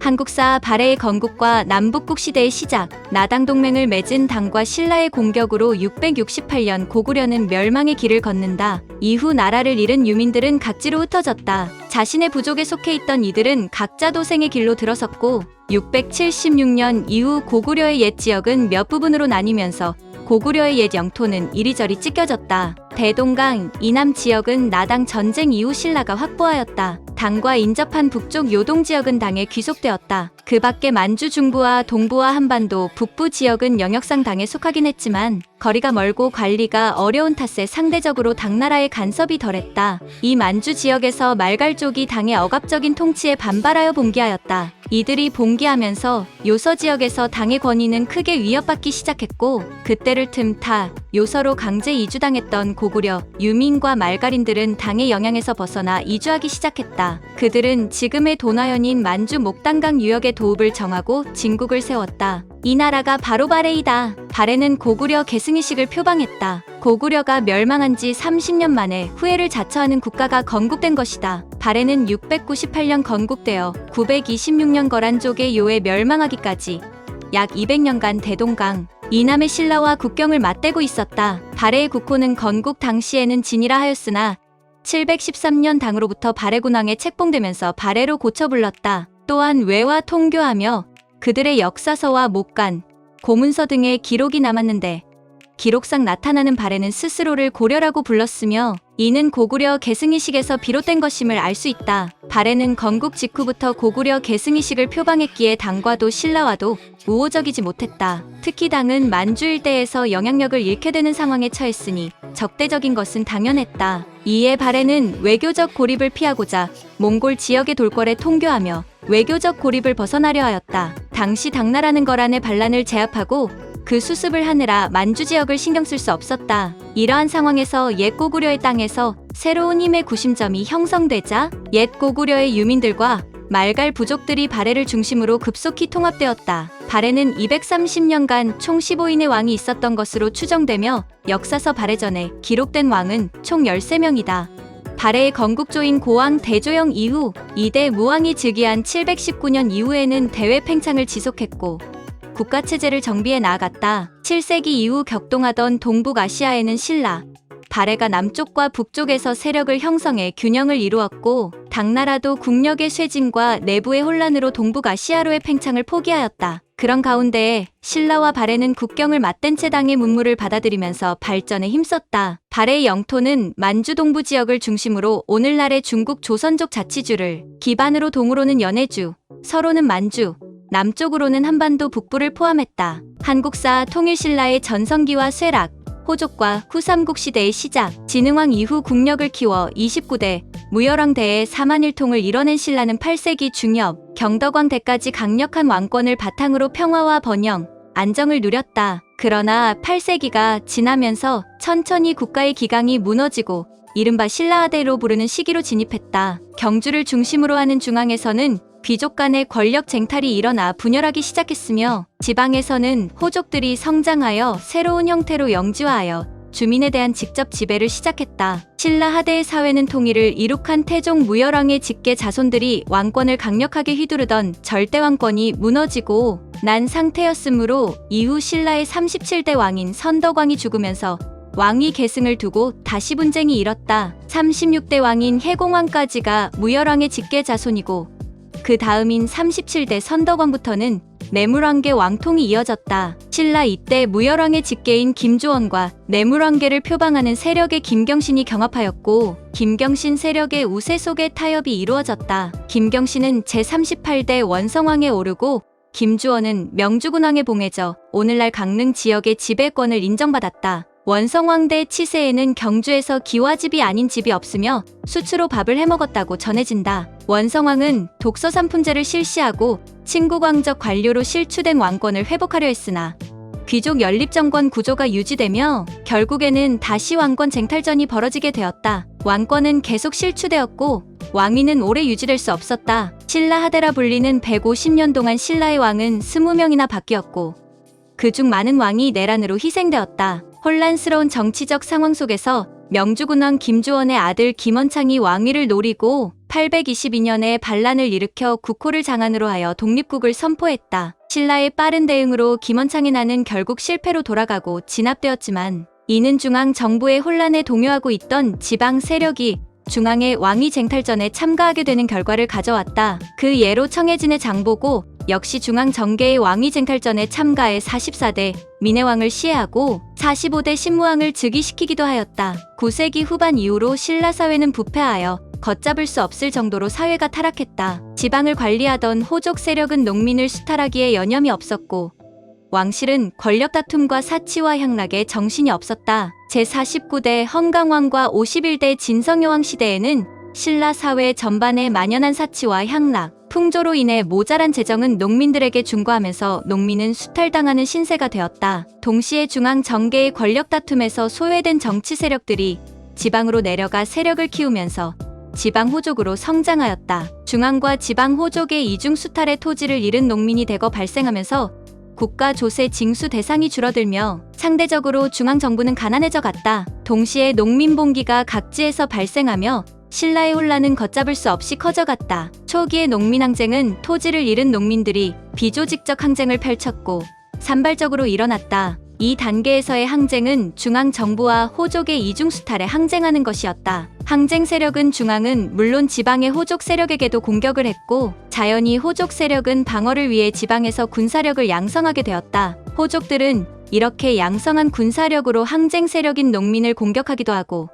한국사 발해의 건국과 남북국 시대의 시작, 나당 동맹을 맺은 당과 신라의 공격으로 668년 고구려는 멸망의 길을 걷는다. 이후 나라를 잃은 유민들은 각지로 흩어졌다. 자신의 부족에 속해 있던 이들은 각자 도생의 길로 들어섰고 676년 이후 고구려의 옛 지역은 몇 부분으로 나뉘면서 고구려의 옛 영토는 이리저리 찢겨졌다. 대동강, 이남 지역은 나당 전쟁 이후 신라가 확보하였다. 당과 인접한 북쪽 요동 지역은 당에 귀속되었다. 그 밖에 만주 중부와 동부와 한반도, 북부 지역은 영역상 당에 속하긴 했지만 거리가 멀고 관리가 어려운 탓에 상대적으로 당나라의 간섭이 덜했다. 이 만주 지역에서 말갈족이 당의 억압적인 통치에 반발하여 봉기하였다. 이들이 봉기하면서 요서 지역에서 당의 권위는 크게 위협받기 시작했고 그때를 틈타 요서로 강제 이주당했던 고구려, 유민과 말갈인들은 당의 영향에서 벗어나 이주하기 시작했다. 그들은 지금의 도나현인 만주 목단강 유역의 도읍을 정하고 진국을 세웠다. 이 나라가 바로 발해이다. 발해는 고구려 계승이식을 표방했다. 고구려가 멸망한 지 30년 만에 후예를 자처하는 국가가 건국된 것이다. 발해는 698년 건국되어 926년 거란족의 요에 멸망하기까지 약 200년간 대동강, 이남의 신라와 국경을 맞대고 있었다. 발해의 국호는 건국 당시에는 진이라 하였으나 713년 당으로부터 발해군왕에 책봉되면서 발해로 고쳐 불렀다. 또한 외와 통교하며 그들의 역사서와 목간, 고문서 등의 기록이 남았는데 기록상 나타나는 발해는 스스로를 고려라고 불렀으며 이는 고구려 계승이식에서 비롯된 것임을 알 수 있다. 발해는 건국 직후부터 고구려 계승이식을 표방했기에 당과도 신라와도 우호적이지 못했다. 특히 당은 만주 일대에서 영향력을 잃게 되는 상황에 처했으니 적대적인 것은 당연했다. 이에 발해는 외교적 고립을 피하고자 몽골 지역의 돌궐에 통교하며 외교적 고립을 벗어나려 하였다. 당시 당나라는 거란의 반란을 제압하고 그 수습을 하느라 만주 지역을 신경 쓸 수 없었다. 이러한 상황에서 옛 고구려의 땅에서 새로운 힘의 구심점이 형성되자 옛 고구려의 유민들과 말갈 부족들이 발해를 중심으로 급속히 통합되었다. 발해는 230년간 총 15인의 왕이 있었던 것으로 추정되며 역사서 발해전에 기록된 왕은 총 13명이다. 발해의 건국조인 고왕 대조영 이후 2대 무왕이 즉위한 719년 이후에는 대외 팽창을 지속했고 국가체제를 정비해 나아갔다. 7세기 이후 격동하던 동북아시아에는 신라, 발해가 남쪽과 북쪽에서 세력을 형성해 균형을 이루었고 당나라도 국력의 쇠진과 내부의 혼란으로 동북아시아로의 팽창을 포기하였다. 그런 가운데에 신라와 발해는 국경을 맞댄 채 당의 문물을 받아들이면서 발전에 힘썼다. 발해의 영토는 만주 동부 지역을 중심으로 오늘날의 중국 조선족 자치주를 기반으로 동으로는 연해주, 서로는 만주, 남쪽으로는 한반도 북부를 포함했다. 한국사 통일신라의 전성기와 쇠락, 호족과 후삼국 시대의 시작, 진흥왕 이후 국력을 키워 29대, 무열왕대의 4만일통을 이뤄낸 신라는 8세기 중엽, 경덕왕 대까지 강력한 왕권을 바탕으로 평화와 번영, 안정을 누렸다. 그러나 8세기가 지나면서 천천히 국가의 기강이 무너지고 이른바 신라하대로 부르는 시기로 진입했다. 경주를 중심으로 하는 중앙에서는 귀족 간의 권력 쟁탈이 일어나 분열하기 시작했으며 지방에서는 호족들이 성장하여 새로운 형태로 영지화하여 주민에 대한 직접 지배를 시작했다. 신라 하대의 사회는 통일을 이룩한 태종 무열왕의 직계 자손들이 왕권을 강력하게 휘두르던 절대왕권이 무너지고 난 상태였으므로 이후 신라의 37대 왕인 선덕왕이 죽으면서 왕위 계승을 두고 다시 분쟁이 일었다. 36대 왕인 해공왕까지가 무열왕의 직계 자손이고 그 다음인 37대 선덕왕부터는 내물왕계 왕통이 이어졌다. 신라 이때 무열왕의 직계인 김조원과 내물왕계를 표방하는 세력의 김경신이 경합하였고 김경신 세력의 우세 속에 타협이 이루어졌다. 김경신은 제38대 원성왕에 오르고 김주원은 명주군왕에 봉해져 오늘날 강릉 지역의 지배권을 인정받았다. 원성왕대 치세에는 경주에서 기와집이 아닌 집이 없으며 수추로 밥을 해먹었다고 전해진다. 원성왕은 독서 삼품제를 실시하고 친국왕적 관료로 실추된 왕권을 회복하려 했으나 귀족 연립정권 구조가 유지되며 결국에는 다시 왕권 쟁탈전이 벌어지게 되었다. 왕권은 계속 실추되었고 왕위는 오래 유지될 수 없었다. 신라 하대라 불리는 150년 동안 신라의 왕은 20명이나 바뀌었고 그중 많은 왕이 내란으로 희생되었다. 혼란스러운 정치적 상황 속에서 명주군왕 김주원의 아들 김원창이 왕위를 노리고 822년에 반란을 일으켜 국호를 장안으로 하여 독립국을 선포했다. 신라의 빠른 대응으로 김원창의 난은 결국 실패로 돌아가고 진압되었지만 이는 중앙 정부의 혼란에 동요하고 있던 지방 세력이 중앙의 왕위 쟁탈전에 참가하게 되는 결과를 가져왔다. 그 예로 청해진의 장보고 역시 중앙 정계의 왕위 쟁탈전에 참가해 44대 민해왕을 시해하고 45대 신무왕을 즉위시키기도 하였다. 9세기 후반 이후로 신라 사회는 부패하여 걷잡을 수 없을 정도로 사회가 타락했다. 지방을 관리하던 호족 세력은 농민을 수탈하기에 여념이 없었고 왕실은 권력 다툼과 사치와 향락에 정신이 없었다. 제49대 헌강왕과 51대 진성여왕 시대에는 신라 사회 전반에 만연한 사치와 향락, 풍조로 인해 모자란 재정은 농민들에게 중과하면서 농민은 수탈당하는 신세가 되었다. 동시에 중앙 정계의 권력 다툼에서 소외된 정치 세력들이 지방으로 내려가 세력을 키우면서 지방 호족으로 성장하였다. 중앙과 지방 호족의 이중 수탈의 토지를 잃은 농민이 대거 발생하면서 국가 조세 징수 대상이 줄어들며 상대적으로 중앙 정부는 가난해져 갔다. 동시에 농민 봉기가 각지에서 발생하며 신라의 혼란은 걷잡을 수 없이 커져갔다. 초기의 농민 항쟁은 토지를 잃은 농민들이 비조직적 항쟁을 펼쳤고 산발적으로 일어났다. 이 단계에서의 항쟁은 중앙 정부와 호족의 이중 수탈에 항쟁하는 것이었다. 항쟁 세력은 중앙은 물론 지방의 호족 세력에게도 공격을 했고 자연히 호족 세력은 방어를 위해 지방에서 군사력을 양성하게 되었다. 호족들은 이렇게 양성한 군사력으로 항쟁 세력인 농민을 공격하기도 하고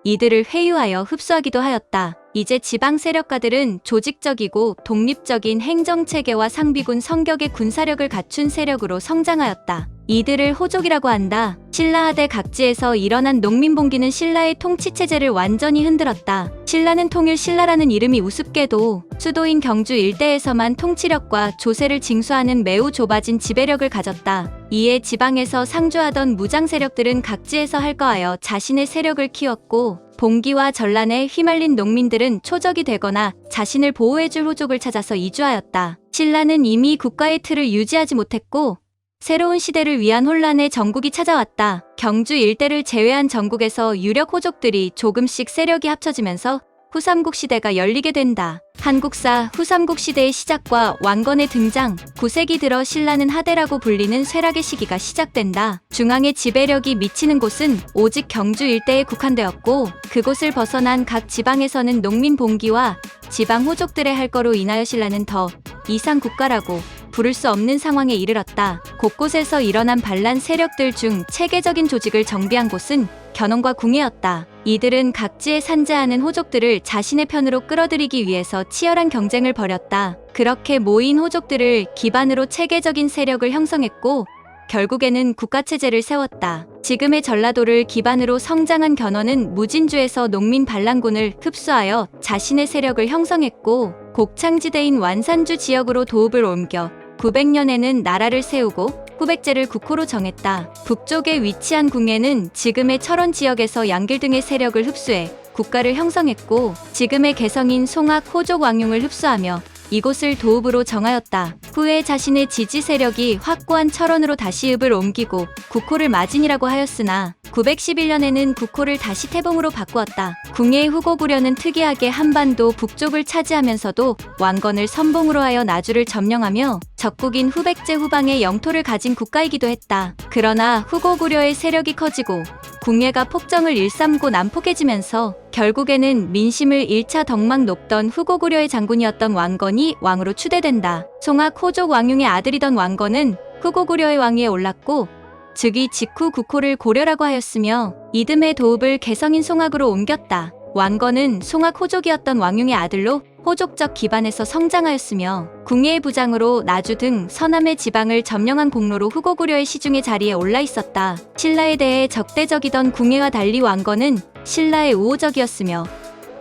이들을 회유하여 흡수하기도 하였다. 이제 지방 세력가들은 조직적이고 독립적인 행정체계와 상비군 성격의 군사력을 갖춘 세력으로 성장하였다. 이들을 호족이라고 한다. 신라 하대 각지에서 일어난 농민봉기는 신라의 통치체제를 완전히 흔들었다. 신라는 통일 신라라는 이름이 우습게도 수도인 경주 일대에서만 통치력과 조세를 징수하는 매우 좁아진 지배력을 가졌다. 이에 지방에서 상주하던 무장 세력들은 각지에서 할거하여 자신의 세력을 키웠고 봉기와 전란에 휘말린 농민들은 초적이 되거나 자신을 보호해줄 호족을 찾아서 이주하였다. 신라는 이미 국가의 틀을 유지하지 못했고 새로운 시대를 위한 혼란의 정국이 찾아왔다. 경주 일대를 제외한 전국에서 유력 호족들이 조금씩 세력이 합쳐지면서 후삼국 시대가 열리게 된다. 한국사 후삼국 시대의 시작과 왕건의 등장, 9세기 들어 신라는 하대라고 불리는 쇠락의 시기가 시작된다. 중앙의 지배력이 미치는 곳은 오직 경주 일대에 국한되었고 그곳을 벗어난 각 지방에서는 농민 봉기와 지방 호족들의 할거로 인하여 신라는 더 이상 국가라고 부를 수 없는 상황에 이르렀다. 곳곳에서 일어난 반란 세력들 중 체계적인 조직을 정비한 곳은 견훤과 궁예였다. 이들은 각지에 산재하는 호족들을 자신의 편으로 끌어들이기 위해서 치열한 경쟁을 벌였다. 그렇게 모인 호족들을 기반으로 체계적인 세력을 형성했고 결국에는 국가체제를 세웠다. 지금의 전라도를 기반으로 성장한 견훤은 무진주에서 농민 반란군을 흡수하여 자신의 세력을 형성했고 곡창지대인 완산주 지역으로 도읍을 옮겨 900년에는 나라를 세우고 후백제를 국호로 정했다. 북쪽에 위치한 궁예는 지금의 철원 지역에서 양길 등의 세력을 흡수해 국가를 형성했고 지금의 개성인 송악 호족 왕융을 흡수하며 이곳을 도읍으로 정하였다. 후에 자신의 지지 세력이 확고한 철원으로 다시 읍을 옮기고 국호를 마진이라고 하였으나 911년에는 국호를 다시 태봉으로 바꾸었다. 궁예의 후고구려는 특이하게 한반도 북쪽을 차지하면서도 왕건을 선봉으로 하여 나주를 점령하며 적국인 후백제 후방의 영토를 가진 국가이기도 했다. 그러나 후고구려의 세력이 커지고 궁예가 폭정을 일삼고 난폭해지면서 결국에는 민심을 1차 덕망 높던 후고구려의 장군이었던 왕건이 왕으로 추대된다. 송악 호족 왕융의 아들이던 왕건은 후고구려의 왕위에 올랐고 즉위 직후 국호를 고려라고 하였으며 이듬해 도읍을 개성인 송악으로 옮겼다. 왕건은 송악 호족이었던 왕융의 아들로 호족적 기반에서 성장하였으며 궁예의 부장으로 나주 등 서남의 지방을 점령한 공로로 후고구려의 시중의 자리에 올라 있었다. 신라에 대해 적대적이던 궁예와 달리 왕건은 신라의 우호적이었으며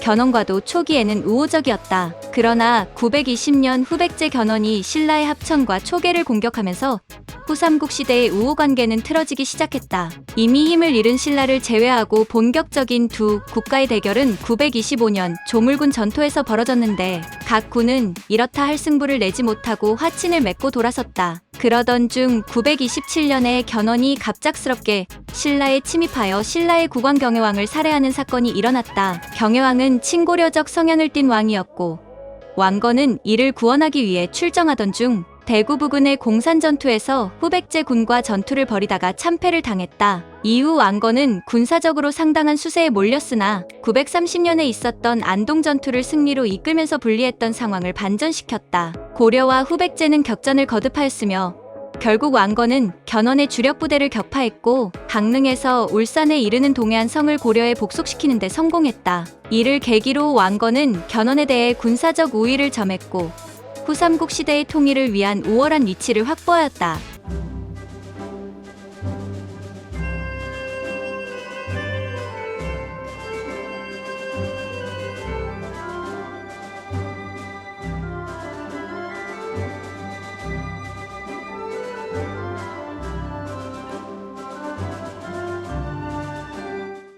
견훤과도 초기에는 우호적이었다. 그러나 920년 후백제 견훤이 신라의 합천과 초계를 공격하면서 후삼국 시대의 우호 관계는 틀어지기 시작했다. 이미 힘을 잃은 신라를 제외하고 본격적인 두 국가의 대결은 925년 조물군 전투에서 벌어졌는데 각 군은 이렇다 할 승부를 내지 못하고 화친을 맺고 돌아섰다. 그러던 중 927년에 견훤이 갑작스럽게 신라에 침입하여 신라의 국왕 경혜왕을 살해하는 사건이 일어났다. 경혜왕은 친고려적 성향을 띤 왕이었고 왕건은 이를 구원하기 위해 출정하던 중 대구 부근의 공산 전투에서 후백제 군과 전투를 벌이다가 참패를 당했다. 이후 왕건은 군사적으로 상당한 수세에 몰렸으나 930년에 있었던 안동 전투를 승리로 이끌면서 불리했던 상황을 반전시켰다. 고려와 후백제는 격전을 거듭하였으며 결국 왕건은 견훤의 주력 부대를 격파했고 강릉에서 울산에 이르는 동해안 성을 고려에 복속시키는 데 성공했다. 이를 계기로 왕건은 견훤에 대해 군사적 우위를 점했고 후삼국 시대의 통일을 위한 우월한 위치를 확보하였다.